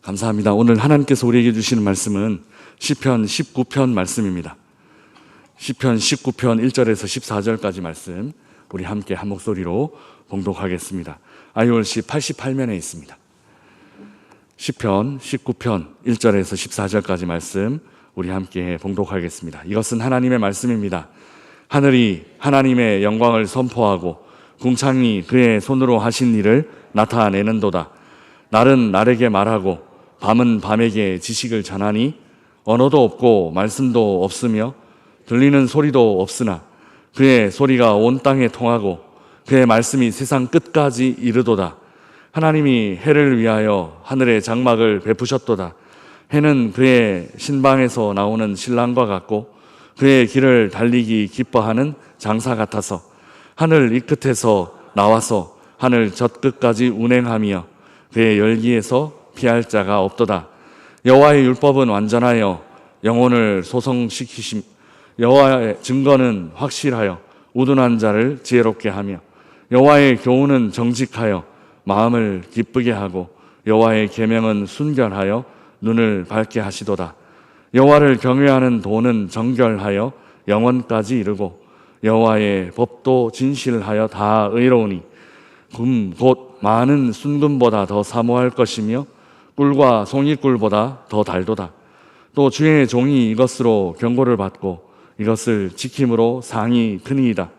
감사합니다. 오늘 하나님께서 우리에게 주시는 말씀은 시편 19편 말씀입니다. 시편 19편 1절에서 14절까지 말씀 우리 함께 한 목소리로 봉독하겠습니다. IORC 88면에 있습니다. 시편 19편 1절에서 14절까지 말씀 우리 함께 봉독하겠습니다. 이것은 하나님의 말씀입니다. 하늘이 하나님의 영광을 선포하고 궁창이 그의 손으로 하신 일을 나타내는도다. 날은 날에게 말하고 밤은 밤에게 지식을 전하니 언어도 없고 말씀도 없으며 들리는 소리도 없으나 그의 소리가 온 땅에 통하고 그의 말씀이 세상 끝까지 이르도다. 하나님이 해를 위하여 하늘의 장막을 베푸셨도다. 해는 그의 신방에서 나오는 신랑과 같고 그의 길을 달리기 기뻐하는 장사 같아서 하늘 이 끝에서 나와서 하늘 저 끝까지 운행하며 그의 열기에서 피할 자가 없도다. 여호와의 율법은 완전하여 영혼을 소성시키심, 여호와의 증거는 확실하여 우둔한 자를 지혜롭게 하며 여호와의 교훈은 정직하여 마음을 기쁘게 하고 여호와의 계명은 순결하여 눈을 밝게 하시도다. 여호와를 경외하는 도는 정결하여 영원까지 이르고 여호와의 법도 진실하여 다 의로우니 금 곧 많은 순금보다 더 사모할 것이며 꿀과 송이꿀보다 더 달도다. 또 주의 종이 이것으로 경고를 받고 이것을 지킴으로 상이 크니이다.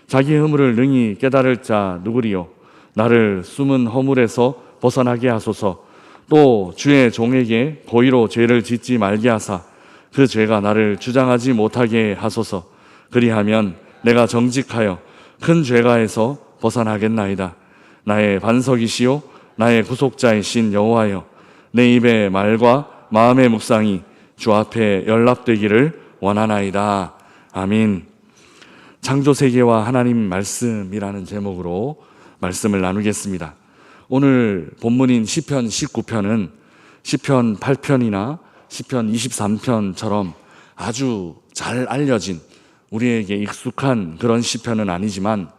자기 허물을 능히 깨달을 자 누구리요? 나를 숨은 허물에서 벗어나게 하소서. 또 주의 종에게 고의로 죄를 짓지 말게 하사 그 죄가 나를 주장하지 못하게 하소서. 그리하면 내가 정직하여 큰 죄가에서 벗어나겠나이다. 나의 반석이시요 나의 구속자이신 여호와여, 내 입의 말과 마음의 묵상이 주 앞에 연락되기를 원하나이다. 아멘. 창조세계와 하나님 말씀이라는 제목으로 말씀을 나누겠습니다. 오늘 본문인 시편 19편은 시편 8편이나 시편 23편처럼 아주 잘 알려진 우리에게 익숙한 그런 시편은 아니지만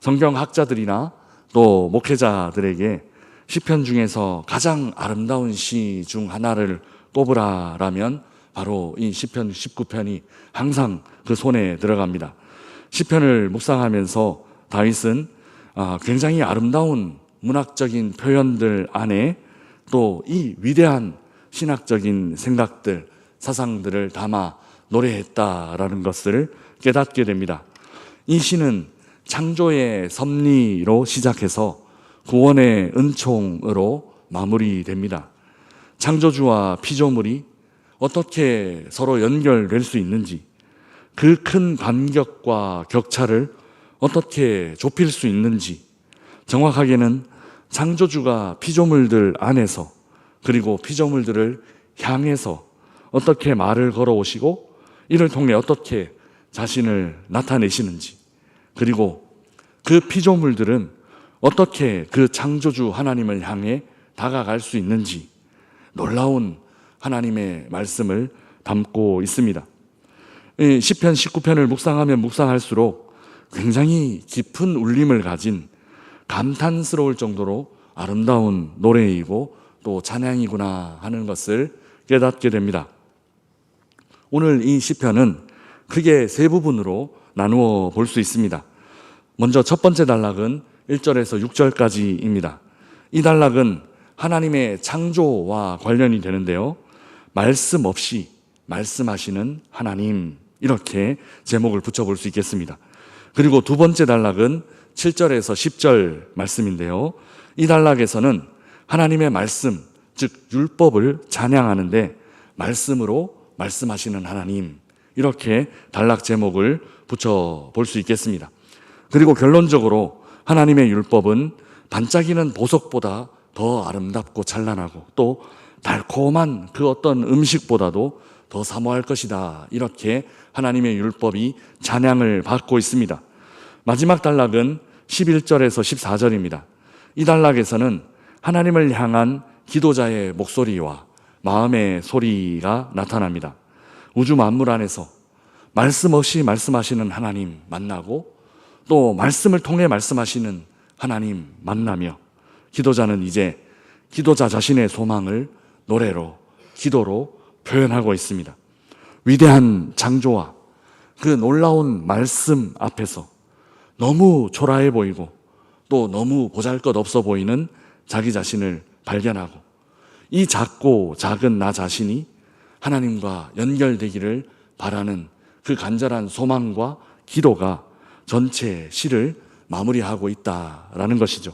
성경학자들이나 또 목회자들에게 시편 중에서 가장 아름다운 시 중 하나를 꼽으라라면 바로 이 시편 19편이 항상 그 손에 들어갑니다. 시편을 묵상하면서 다윗은 굉장히 아름다운 문학적인 표현들 안에 또 이 위대한 신학적인 생각들, 사상들을 담아 노래했다라는 것을 깨닫게 됩니다. 이 시는 창조의 섭리로 시작해서 구원의 은총으로 마무리됩니다. 창조주와 피조물이 어떻게 서로 연결될 수 있는지, 그 큰 간격과 격차를 어떻게 좁힐 수 있는지, 정확하게는 창조주가 피조물들 안에서 그리고 피조물들을 향해서 어떻게 말을 걸어오시고 이를 통해 어떻게 자신을 나타내시는지, 그리고 그 피조물들은 어떻게 그 창조주 하나님을 향해 다가갈 수 있는지 놀라운 하나님의 말씀을 담고 있습니다. 시편 19편을 묵상하면 묵상할수록 굉장히 깊은 울림을 가진 감탄스러울 정도로 아름다운 노래이고 또 찬양이구나 하는 것을 깨닫게 됩니다. 오늘 이 시편은 크게 세 부분으로 나누어 볼 수 있습니다. 먼저 첫 번째 단락은 1절에서 6절까지입니다. 이 단락은 하나님의 창조와 관련이 되는데요, 말씀 없이 말씀하시는 하나님, 이렇게 제목을 붙여볼 수 있겠습니다. 그리고 두 번째 단락은 7절에서 10절 말씀인데요, 이 단락에서는 하나님의 말씀, 즉 율법을 찬양하는데 말씀으로 말씀하시는 하나님, 이렇게 단락 제목을 붙여볼 수 있겠습니다. 그리고 결론적으로 하나님의 율법은 반짝이는 보석보다 더 아름답고 찬란하고 또 달콤한 그 어떤 음식보다도 더 사모할 것이다, 이렇게 하나님의 율법이 찬양을 받고 있습니다. 마지막 단락은 11절에서 14절입니다. 이 단락에서는 하나님을 향한 기도자의 목소리와 마음의 소리가 나타납니다. 우주 만물 안에서 말씀 없이 말씀하시는 하나님 만나고 또 말씀을 통해 말씀하시는 하나님 만나며 기도자는 이제 기도자 자신의 소망을 노래로, 기도로 표현하고 있습니다. 위대한 창조와 그 놀라운 말씀 앞에서 너무 초라해 보이고 또 너무 보잘것없어 보이는 자기 자신을 발견하고 이 작고 작은 나 자신이 하나님과 연결되기를 바라는 그 간절한 소망과 기도가 전체 시를 마무리하고 있다라는 것이죠.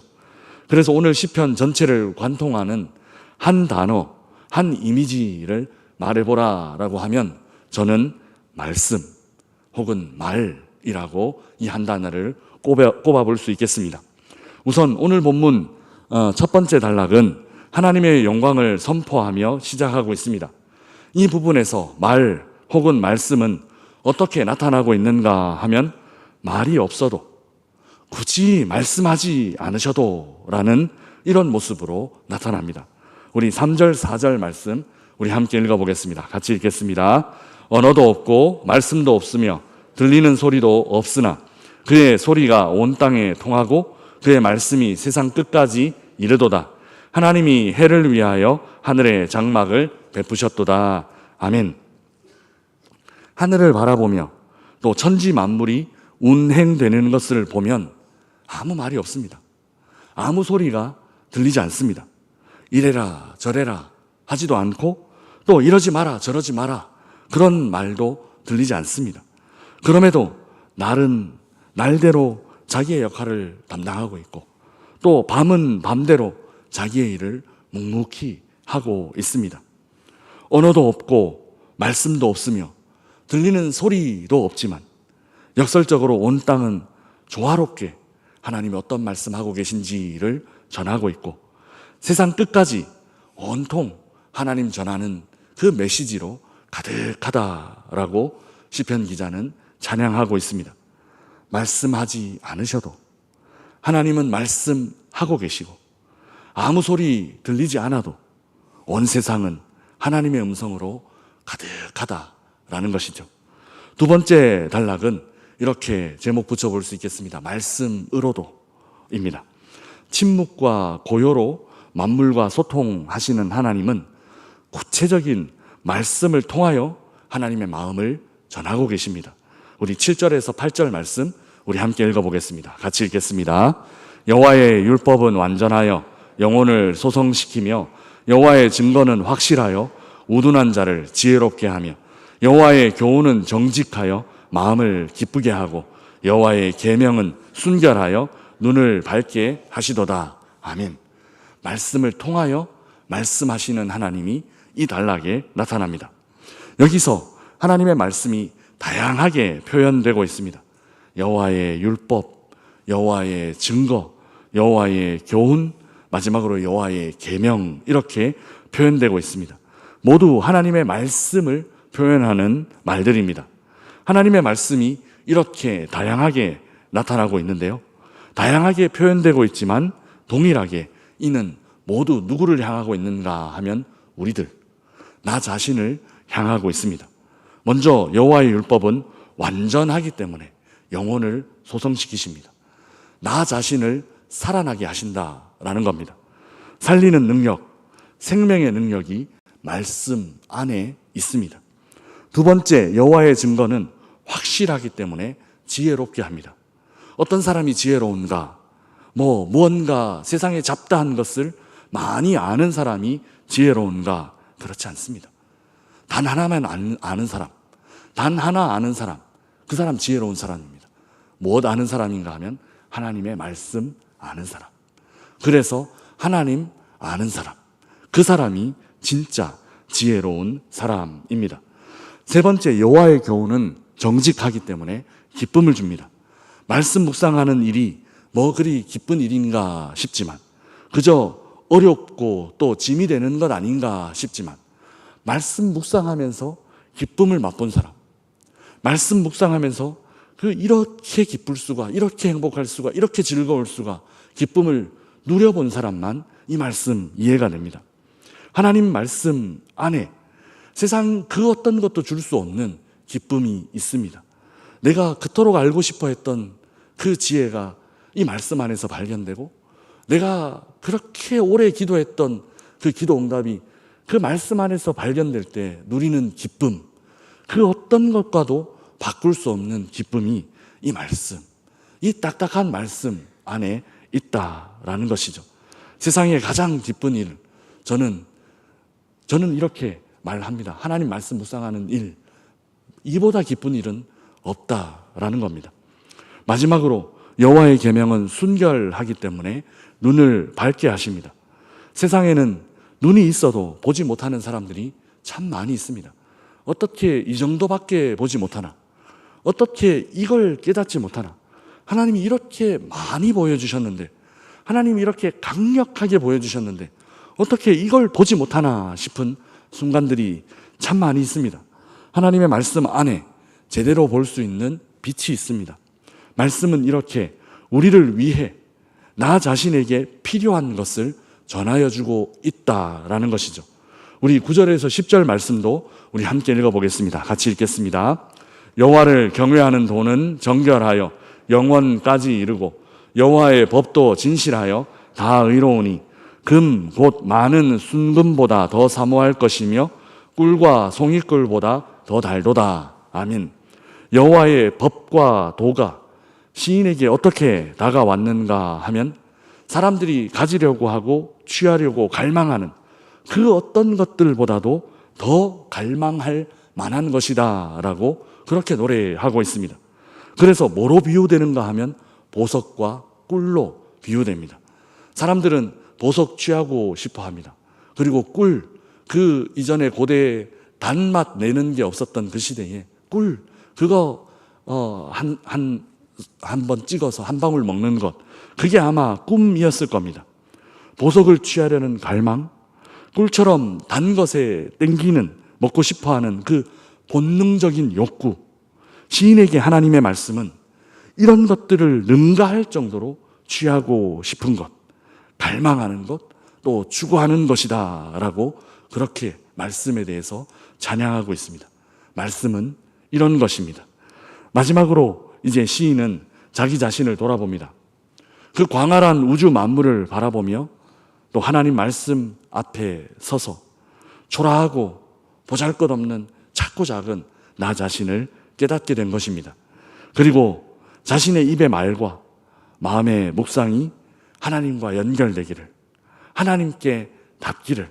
그래서 오늘 시편 전체를 관통하는 한 단어, 한 이미지를 말해보라라고 하면 저는 말씀 혹은 말이라고 이 한 단어를 꼽아볼 수 있겠습니다. 우선 오늘 본문 첫 번째 단락은 하나님의 영광을 선포하며 시작하고 있습니다. 이 부분에서 말 혹은 말씀은 어떻게 나타나고 있는가 하면 말이 없어도 굳이 말씀하지 않으셔도 라는 이런 모습으로 나타납니다. 우리 3절 4절 말씀 우리 함께 읽어보겠습니다. 같이 읽겠습니다. 언어도 없고 말씀도 없으며 들리는 소리도 없으나 그의 소리가 온 땅에 통하고 그의 말씀이 세상 끝까지 이르도다. 하나님이 해를 위하여 하늘의 장막을 베푸셨도다. 아멘. 하늘을 바라보며 또 천지 만물이 운행되는 것을 보면 아무 말이 없습니다. 아무 소리가 들리지 않습니다. 이래라 저래라 하지도 않고 또 이러지 마라 저러지 마라 그런 말도 들리지 않습니다. 그럼에도 날은 날대로 자기의 역할을 담당하고 있고 또 밤은 밤대로 자기의 일을 묵묵히 하고 있습니다. 언어도 없고 말씀도 없으며 들리는 소리도 없지만 역설적으로 온 땅은 조화롭게 하나님이 어떤 말씀하고 계신지를 전하고 있고 세상 끝까지 온통 하나님 전하는 그 메시지로 가득하다라고 시편 기자는 찬양하고 있습니다. 말씀하지 않으셔도 하나님은 말씀하고 계시고 아무 소리 들리지 않아도 온 세상은 하나님의 음성으로 가득하다라는 것이죠. 두 번째 단락은 이렇게 제목 붙여볼 수 있겠습니다. 말씀으로도입니다. 침묵과 고요로 만물과 소통하시는 하나님은 구체적인 말씀을 통하여 하나님의 마음을 전하고 계십니다. 우리 7절에서 8절 말씀 우리 함께 읽어보겠습니다. 같이 읽겠습니다. 여호와의 율법은 완전하여 영혼을 소성시키며 여호와의 증거는 확실하여 우둔한 자를 지혜롭게 하며 여호와의 교훈은 정직하여 마음을 기쁘게 하고 여호와의 계명은 순결하여 눈을 밝게 하시도다. 아멘. 말씀을 통하여 말씀하시는 하나님이 이 단락에 나타납니다. 여기서 하나님의 말씀이 다양하게 표현되고 있습니다. 여호와의 율법, 여호와의 증거, 여호와의 교훈, 마지막으로 여호와의 계명 이렇게 표현되고 있습니다. 모두 하나님의 말씀을 표현하는 말들입니다. 하나님의 말씀이 이렇게 다양하게 나타나고 있는데요. 다양하게 표현되고 있지만 동일하게 이는 모두 누구를 향하고 있는가 하면 우리들, 나 자신을 향하고 있습니다. 먼저 여호와의 율법은 완전하기 때문에 영혼을 소성시키십니다. 나 자신을 살아나게 하신다라는 겁니다. 살리는 능력, 생명의 능력이 말씀 안에 있습니다. 두 번째, 여호와의 증거는 확실하기 때문에 지혜롭게 합니다. 어떤 사람이 지혜로운가? 무언가 세상에 잡다한 것을 많이 아는 사람이 지혜로운가? 그렇지 않습니다. 단 하나만 아는 사람, 단 하나 아는 사람, 그 사람 지혜로운 사람입니다. 무엇 아는 사람인가 하면 하나님의 말씀 아는 사람. 그래서 하나님 아는 사람, 그 사람이 진짜 지혜로운 사람입니다. 세 번째, 여호와의 교훈은 정직하기 때문에 기쁨을 줍니다. 말씀 묵상하는 일이 그리 기쁜 일인가 싶지만 그저 어렵고 또 짐이 되는 것 아닌가 싶지만 말씀 묵상하면서 기쁨을 맛본 사람, 말씀 묵상하면서 이렇게 기쁠 수가, 이렇게 행복할 수가, 이렇게 즐거울 수가, 기쁨을 누려본 사람만 이 말씀 이해가 됩니다. 하나님 말씀 안에 세상 그 어떤 것도 줄 수 없는 기쁨이 있습니다. 내가 그토록 알고 싶어 했던 그 지혜가 이 말씀 안에서 발견되고 내가 그렇게 오래 기도했던 그 기도 응답이 그 말씀 안에서 발견될 때 누리는 기쁨, 그 어떤 것과도 바꿀 수 없는 기쁨이 이 말씀, 이 딱딱한 말씀 안에 있다라는 것이죠. 세상에 가장 기쁜 일, 저는 이렇게 말합니다. 하나님 말씀 묵상하는 일, 이보다 기쁜 일은 없다라는 겁니다. 마지막으로 여호와의 계명은 순결하기 때문에 눈을 밝게 하십니다. 세상에는 눈이 있어도 보지 못하는 사람들이 참 많이 있습니다. 어떻게 이 정도밖에 보지 못하나? 어떻게 이걸 깨닫지 못하나? 하나님이 이렇게 많이 보여주셨는데, 하나님이 이렇게 강력하게 보여주셨는데 어떻게 이걸 보지 못하나 싶은 순간들이 참 많이 있습니다. 하나님의 말씀 안에 제대로 볼 수 있는 빛이 있습니다. 말씀은 이렇게 우리를 위해 나 자신에게 필요한 것을 전하여 주고 있다라는 것이죠. 우리 9절에서 10절 말씀도 우리 함께 읽어보겠습니다. 같이 읽겠습니다. 여호와를 경외하는 도는 정결하여 영원까지 이르고 여호와의 법도 진실하여 다 의로우니 금 곧 많은 순금보다 더 사모할 것이며 꿀과 송이꿀보다 더 달도다. 아멘. 여호와의 법과 도가 시인에게 어떻게 다가왔는가 하면 사람들이 가지려고 하고 취하려고 갈망하는 그 어떤 것들보다도 더 갈망할 만한 것이다 라고 그렇게 노래하고 있습니다. 그래서 뭐로 비유되는가 하면 보석과 꿀로 비유됩니다. 사람들은 보석 취하고 싶어 합니다. 그리고 꿀, 그 이전에 고대에 단맛 내는 게 없었던 그 시대에 꿀, 그거 한 번 찍어서 한 방울 먹는 것, 그게 아마 꿈이었을 겁니다. 보석을 취하려는 갈망, 꿀처럼 단 것에 땡기는, 먹고 싶어하는 그 본능적인 욕구, 시인에게 하나님의 말씀은 이런 것들을 능가할 정도로 취하고 싶은 것, 갈망하는 것, 또 추구하는 것이다 라고 그렇게 말씀에 대해서 찬양하고 있습니다. 말씀은 이런 것입니다. 마지막으로 이제 시인은 자기 자신을 돌아봅니다. 그 광활한 우주 만물을 바라보며 또 하나님 말씀 앞에 서서 초라하고 보잘것없는 작고 작은 나 자신을 깨닫게 된 것입니다. 그리고 자신의 입의 말과 마음의 묵상이 하나님과 연결되기를, 하나님께 닿기를,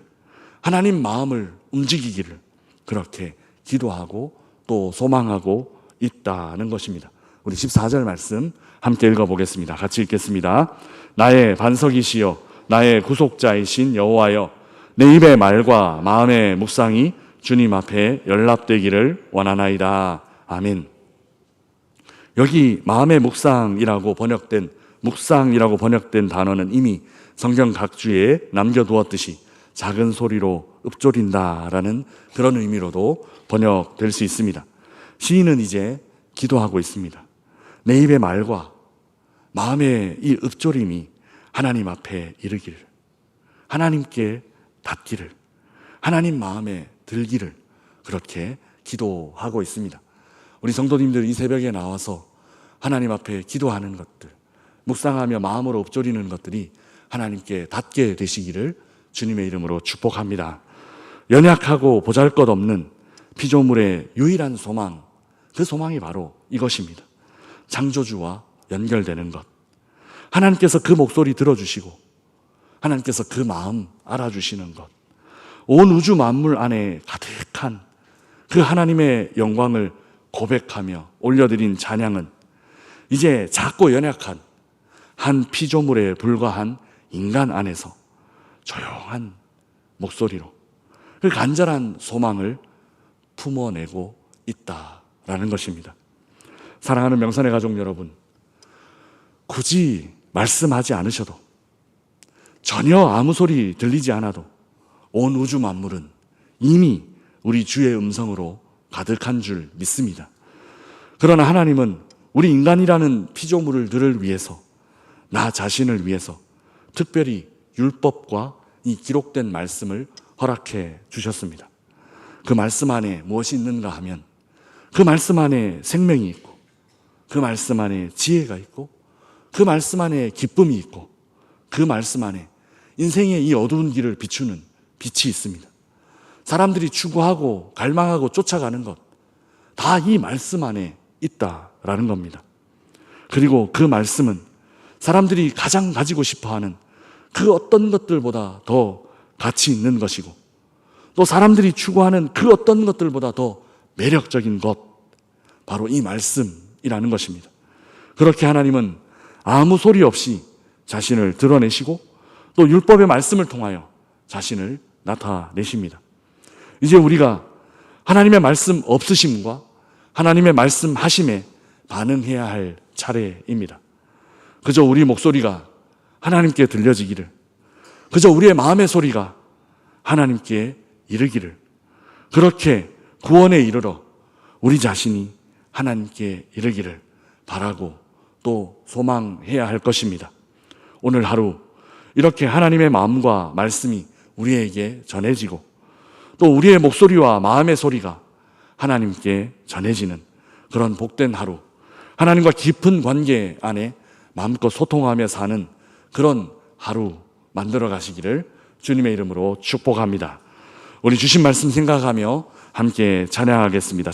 하나님 마음을 움직이기를 그렇게 기도하고 또 소망하고 있다는 것입니다. 우리 14절 말씀 함께 읽어보겠습니다. 같이 읽겠습니다. 나의 반석이시여 나의 구속자이신 여호와여, 내 입의 말과 마음의 묵상이 주님 앞에 연락되기를 원하나이다. 아멘. 여기 마음의 묵상이라고 번역된 단어는 이미 성경 각주에 남겨두었듯이 작은 소리로 읊조린다라는 그런 의미로도 번역될 수 있습니다. 시인은 이제 기도하고 있습니다. 내 입의 말과 마음의 이 읊조림이 하나님 앞에 이르기를, 하나님께 닿기를, 하나님 마음에 들기를 그렇게 기도하고 있습니다. 우리 성도님들 이 새벽에 나와서 하나님 앞에 기도하는 것들, 묵상하며 마음으로 읊조리는 것들이 하나님께 닿게 되시기를 주님의 이름으로 축복합니다. 연약하고 보잘것없는 피조물의 유일한 소망, 그 소망이 바로 이것입니다. 창조주와 연결되는 것, 하나님께서 그 목소리 들어주시고 하나님께서 그 마음 알아주시는 것, 온 우주 만물 안에 가득한 그 하나님의 영광을 고백하며 올려드린 찬양은 이제 작고 연약한 한 피조물에 불과한 인간 안에서 조용한 목소리로 그 간절한 소망을 품어내고 있다라는 것입니다. 사랑하는 명산의 가족 여러분, 굳이 말씀하지 않으셔도, 전혀 아무 소리 들리지 않아도 온 우주 만물은 이미 우리 주의 음성으로 가득한 줄 믿습니다. 그러나 하나님은 우리 인간이라는 피조물들을 위해서, 나 자신을 위해서 특별히 율법과 이 기록된 말씀을 허락해 주셨습니다. 그 말씀 안에 무엇이 있는가 하면 그 말씀 안에 생명이 있고, 그 말씀 안에 지혜가 있고, 그 말씀 안에 기쁨이 있고, 그 말씀 안에 인생의 이 어두운 길을 비추는 빛이 있습니다. 사람들이 추구하고 갈망하고 쫓아가는 것, 다 이 말씀 안에 있다라는 겁니다. 그리고 그 말씀은 사람들이 가장 가지고 싶어하는 그 어떤 것들보다 더 가치 있는 것이고, 또 사람들이 추구하는 그 어떤 것들보다 더 매력적인 것, 바로 이 말씀이라는 것입니다. 그렇게 하나님은 아무 소리 없이 자신을 드러내시고 또 율법의 말씀을 통하여 자신을 나타내십니다. 이제 우리가 하나님의 말씀 없으심과 하나님의 말씀 하심에 반응해야 할 차례입니다. 그저 우리 목소리가 하나님께 들려지기를, 그저 우리의 마음의 소리가 하나님께 이르기를, 그렇게 구원에 이르러 우리 자신이 하나님께 이르기를 바라고 또 소망해야 할 것입니다. 오늘 하루 이렇게 하나님의 마음과 말씀이 우리에게 전해지고 또 우리의 목소리와 마음의 소리가 하나님께 전해지는 그런 복된 하루, 하나님과 깊은 관계 안에 마음껏 소통하며 사는 그런 하루 만들어 가시기를 주님의 이름으로 축복합니다. 우리 주신 말씀 생각하며 함께 찬양하겠습니다.